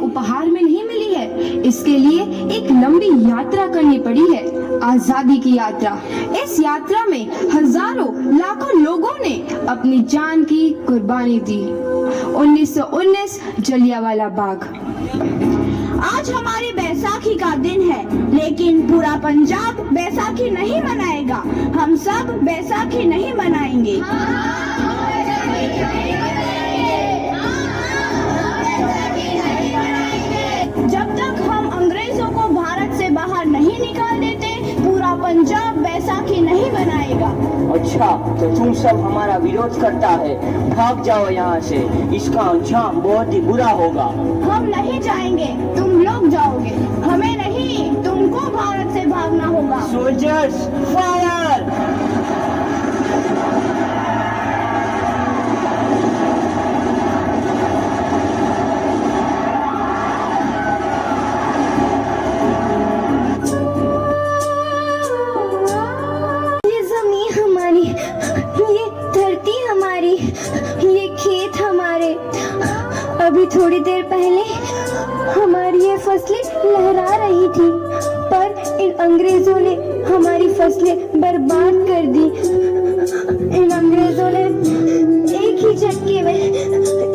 उपहार में नहीं मिली है। इसके लिए एक लंबी यात्रा करनी पड़ी है, आजादी की यात्रा। इस यात्रा में हजारों लाखों लोगों ने अपनी जान की कुर्बानी दी। 1919 जलियांवाला बाग। आज हमारी बैसाखी का दिन है, लेकिन पूरा पंजाब बैसाखी नहीं मनाएगा। हम सब बैसाखी नहीं मनाएंगे। जब तक हम अंग्रेजों को भारत से बाहर नहीं निकाल देते, पूरा पंजाब बैसाखी नहीं मनाएगा। अच्छा, तो तुम सब हमारा विरोध करता है, भाग जाओ यहाँ से। इसका अंजाम बहुत ही बुरा होगा। हम नहीं जाएंगे, तुम लोग जाओगे। हमें नहीं, तुमको भारत से भागना होगा। Soldiers fire! अभी थोड़ी देर पहले हमारी ये फसलें लहरा रही थी, पर इन अंग्रेजों ने हमारी फसलें बर्बाद कर दी। इन अंग्रेजों ने एक ही झटके में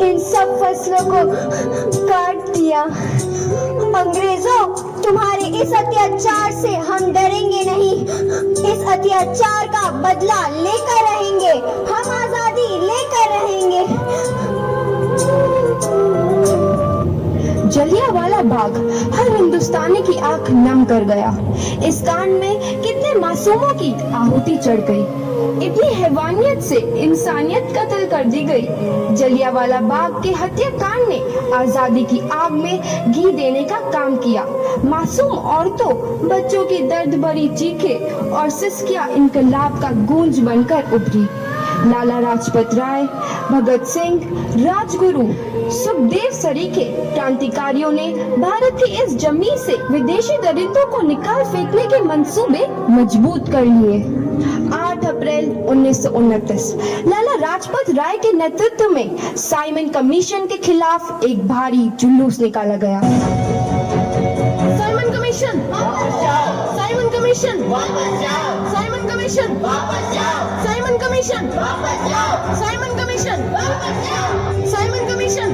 इन सब फसलों को काट दिया। अंग्रेजों, तुम्हारे इस अत्याचार से हम डरेंगे नहीं। इस अत्याचार का बदला लेकर रहेंगे। हम आजादी लेकर रहेंगे। जलियांवाला बाग हर हिंदुस्तानी की आंख नम कर गया। इस कांड में कितने मासूमों की आहुति चढ़ गई। इतनी हैवानियत से इंसानियत कत्ल कर दी गई। जलियांवाला बाग के हत्याकांड ने आजादी की आग में घी देने का काम किया। मासूम औरतों, बच्चों की दर्द भरी चीखें और सिसकियां इनकलाब का गूंज बनकर उभरी। लाला लाजपत राय, भगत सिंह, राजगुरु, सुखदेव सरीखे क्रांतिकारियों ने भारत की इस जमीन से विदेशी दरिंदों को निकाल फेंकने के मंसूबे मजबूत कर लिए। 8 अप्रैल 1929 लाला लाजपत राय के नेतृत्व में साइमन कमीशन के खिलाफ एक भारी जुलूस निकाला गया। साइमन कमीशन वापस जाओ। साइमन कमीशन वापस जाओ। साइमन कमीशन वापस जाओ। साइमन कमीशन वापस जाओ। साइमन कमीशन वापस जाओ। Simon commission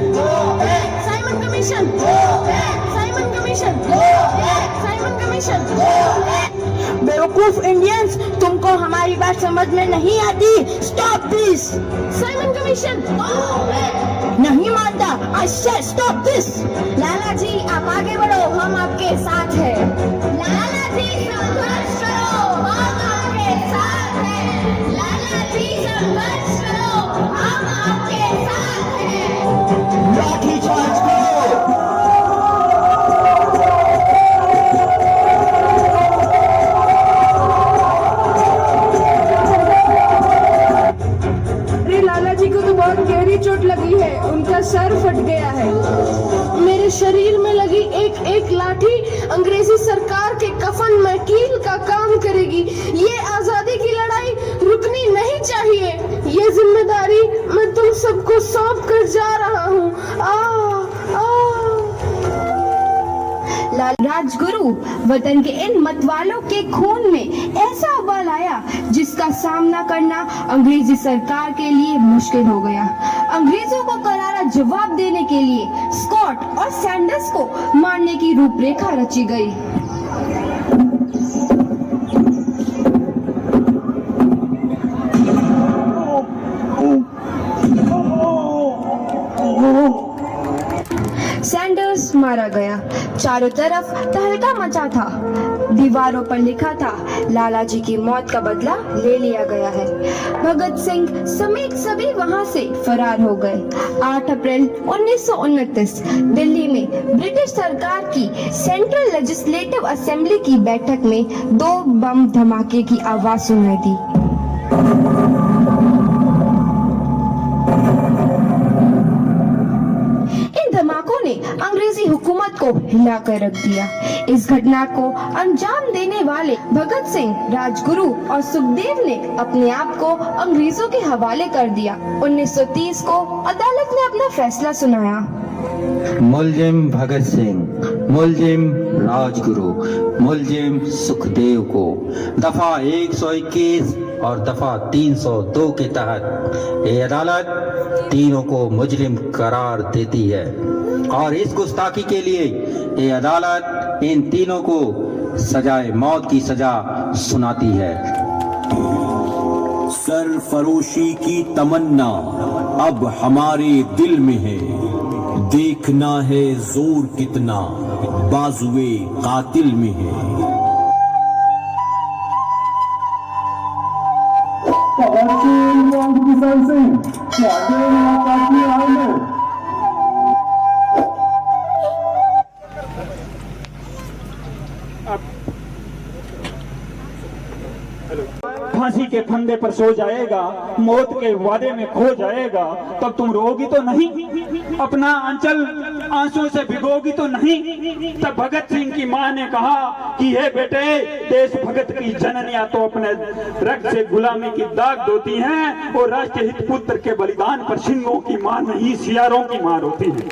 Simon commission Simon commission Simon commission. बेवकूफ इंडियंस, तुमको हमारी बात समझ में नहीं आती। Stop this. साइमन कमीशन नहीं मानता। I said stop this. Lala ji, आप आगे बढ़ो, हम आपके साथ हैं। लाला जी, संघर्ष करो, हम आपके साथ हैं। लाला जी, संघर्ष करो, हम आपके साथ हैं। लाठी चार्ज करो। चोट लगी है, उनका सर फट गया है। मेरे शरीर में लगी एक एक लाठी अंग्रेजी सरकार के कफन में कील का काम करेगी। ये आजादी की लड़ाई रुकनी नहीं चाहिए। ये जिम्मेदारी मैं तुम सबको सौंप कर जा रहा हूँ। राजगुरु वतन के इन मतवालों के खून में ऐसा उबाल आया जिसका सामना करना अंग्रेजी सरकार के लिए मुश्किल हो गया। अंग्रेजों को करारा जवाब देने के लिए स्कॉट और सैंडर्स को मारने की रूपरेखा रची गई। सैंडर्स मारा गया। चारों तरफ तहलका मचा था। दीवारों पर लिखा था, लाला जी की मौत का बदला ले लिया गया है। भगत सिंह समेत सभी वहां से फरार हो गए। 8 अप्रैल 1929 दिल्ली में ब्रिटिश सरकार की सेंट्रल लेजिस्लेटिव असेंबली की बैठक में 2 बम धमाके की आवाज सुनाई दी। धमाकों ने अंग्रेजी हुकूमत को हिलाकर रख दिया। इस घटना को अंजाम देने वाले भगत सिंह, राजगुरु और सुखदेव ने अपने आप को अंग्रेजों के हवाले कर दिया। 1930 को अदालत ने अपना फैसला सुनाया। मुलजिम भगत सिंह, मुलजिम राजगुरु, मुलजिम सुखदेव को दफा 121 और दफा 302 के तहत ये अदालत तीनों को मुजरिम करार देती है और इस गुस्ताखी के लिए ये अदालत इन तीनों को सजाए मौत की सजा सुनाती है। सरफरोशी की तमन्ना अब हमारे दिल में है, देखना है जोर कितना बाजुए कातिल में है। फांसी के फंदे पर सो जाएगा, मौत के वादे में खो जाएगा, तब तुम रोगी तो नहीं, अपना आंचल आंसू से भिगोगी तो नहीं। तब भगत सिंह की मां ने कहा कि हे बेटे, देश भगत की जननियां तो अपने रक्त से गुलामी की दाग धोती हैं और राष्ट्रीय हित पुत्र के बलिदान पर सिंहों की मां नहीं, सियारों की मां रोती है।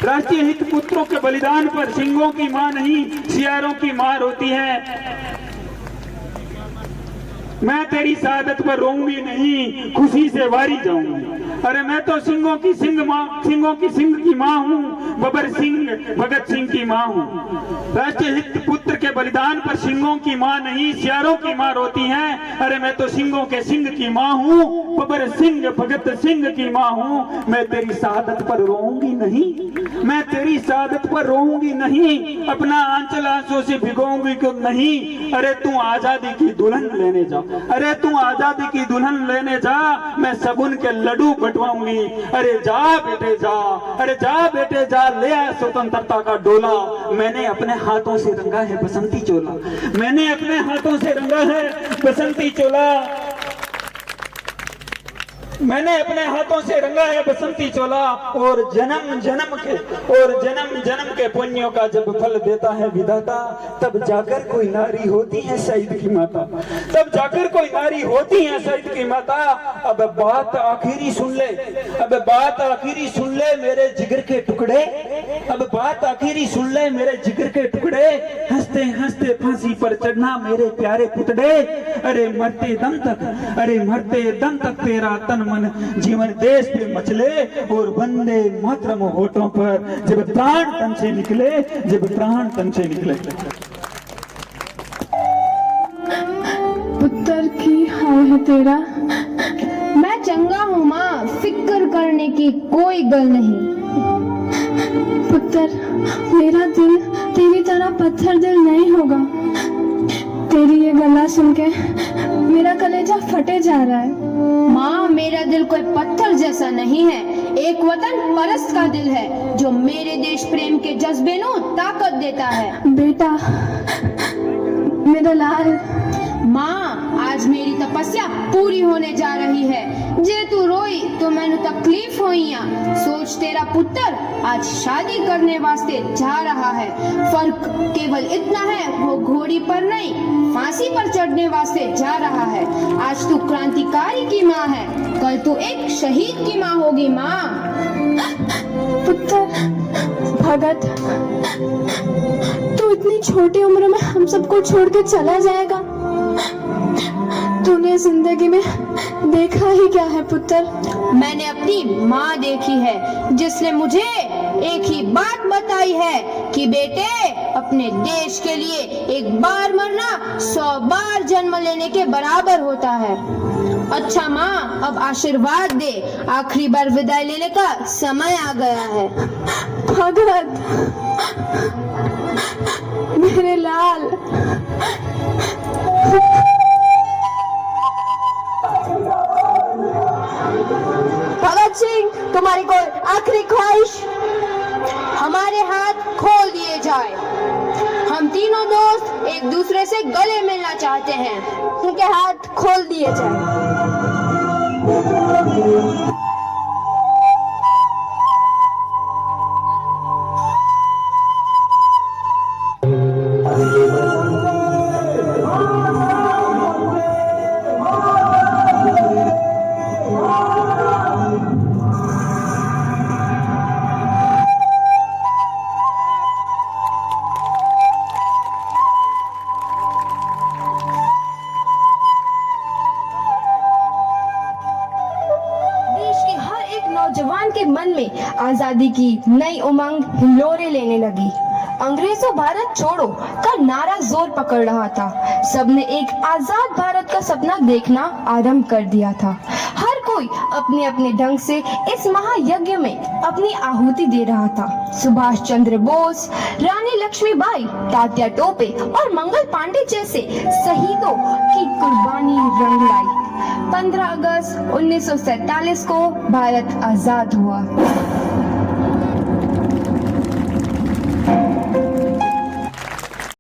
राष्ट्रीय हित पुत्रों के बलिदान पर सिंहों की मां नहीं, सियारों की मां रोती है। मैं तेरी शहादत पर रोऊंगी नहीं, खुशी से वारी जाऊंगी। अरे मैं तो सिंहों की सिंह की मां हूँ, बबर सिंह भगत सिंह की मां हूँ। राष्ट्रीय हित पुत्र के बलिदान पर सिंहों की मां नहीं, सियारों की मां रोती हैं। अरे मैं तो सिंहों के सिंह की मां हूँ, बबर सिंह भगत सिंह की मां हूँ। मैं तेरी शहादत पर रोऊंगी नहीं, मैं तेरी शहादत पर रोऊंगी नहीं, अपना आंचल आंसू से भिगोऊंगी क्यों नहीं। अरे तू आजादी की दुल्हन लेने जा, अरे तू आजादी की दुल्हन लेने जा, मैं सगुन के लड्डू बंटवाऊंगी। अरे जा बेटे जा, अरे जा बेटे जा, ले आ स्वतंत्रता का डोला। मैंने अपने हाथों से रंगा है बसंती चोला, मैंने अपने हाथों से रंगा है बसंती चोला, मैंने अपने हाथों से रंगा है बसंती चोला। और जन्म जन्म के पुण्यों का जब फल देता है विधाता, तब जाकर कोई नारी होती है शहीद की माता, तब जाकर कोई नारी होती है शहीद की माता। अब बात आखिरी सुन ले, अब बात आखिरी सुन ले मेरे जिगर के टुकड़े, अब बात आखिरी सुन ले मेरे जिगर के टुकड़े। हंसते हंसते फांसी पर चढ़ना मेरे प्यारे पुतड़े। अरे मरते दम तक, अरे मरते दम तक तेरा तन मन जीवन देश पे मचले और वंदे मातरम होठों पर जब प्राण तन से निकले, जब प्राण तन से निकले। पुत्र की हाल है तेरा? मैं चंगा हूँ माँ, फिक्र करने की कोई गल नहीं। पुत्र, मेरा दिल तेरी तरह पत्थर दिल नहीं होगा। तेरी ये गला सुन के मेरा कलेजा फटे जा रहा है। माँ, मेरा दिल कोई पत्थर जैसा नहीं है, एक वतन परस्त का दिल है जो मेरे देश प्रेम के जज्बे को ताकत देता है। बेटा, मेरा लाल। माँ, आज मेरी तपस्या पूरी होने जा रही है। जे तू रोई तो मैनू तकलीफ होइया। सोच, तेरा पुत्र आज शादी करने वास्ते जा रहा है। फर्क केवल इतना है, वो घोड़ी पर नहीं फांसी पर चढ़ने वास्ते जा रहा है। आज तू क्रांतिकारी की माँ है, कल तू एक शहीद की माँ होगी। माँ, पुत्र भगत, तू इतनी छोटी उम्र में हम सबको छोड़ के चला जाएगा? तूने जिंदगी में देखा ही क्या है पुत्र? मैंने अपनी माँ देखी है, जिसने मुझे एक ही बात बताई है कि बेटे, अपने देश के लिए एक बार मरना 100 बार जन्म लेने के बराबर होता है। अच्छा माँ, अब आशीर्वाद दे, आखिरी बार विदाई लेने का समय आ गया है। भगत, मेरे लाल। भगत सिंह, तुम्हारी कोई आखिरी ख्वाहिश? हमारे हाथ खोल दिए जाए। हम तीनों दोस्त एक दूसरे से गले मिलना चाहते हैं। उनके हाथ खोल दिए जाए। नौजवान के मन में आजादी की नई उमंग हिलोरे लेने लगी। अंग्रेजों भारत छोड़ो का नारा जोर पकड़ रहा था। सबने एक आजाद भारत का सपना देखना आरंभ कर दिया था। हर कोई अपने अपने ढंग से इस महायज्ञ में अपनी आहुति दे रहा था। सुभाष चंद्र बोस, रानी लक्ष्मीबाई, तात्या टोपे और मंगल पांडे जैसे शहीदों की कुर्बानी रंग लाई। 15 अगस्त 1947 को भारत आजाद हुआ।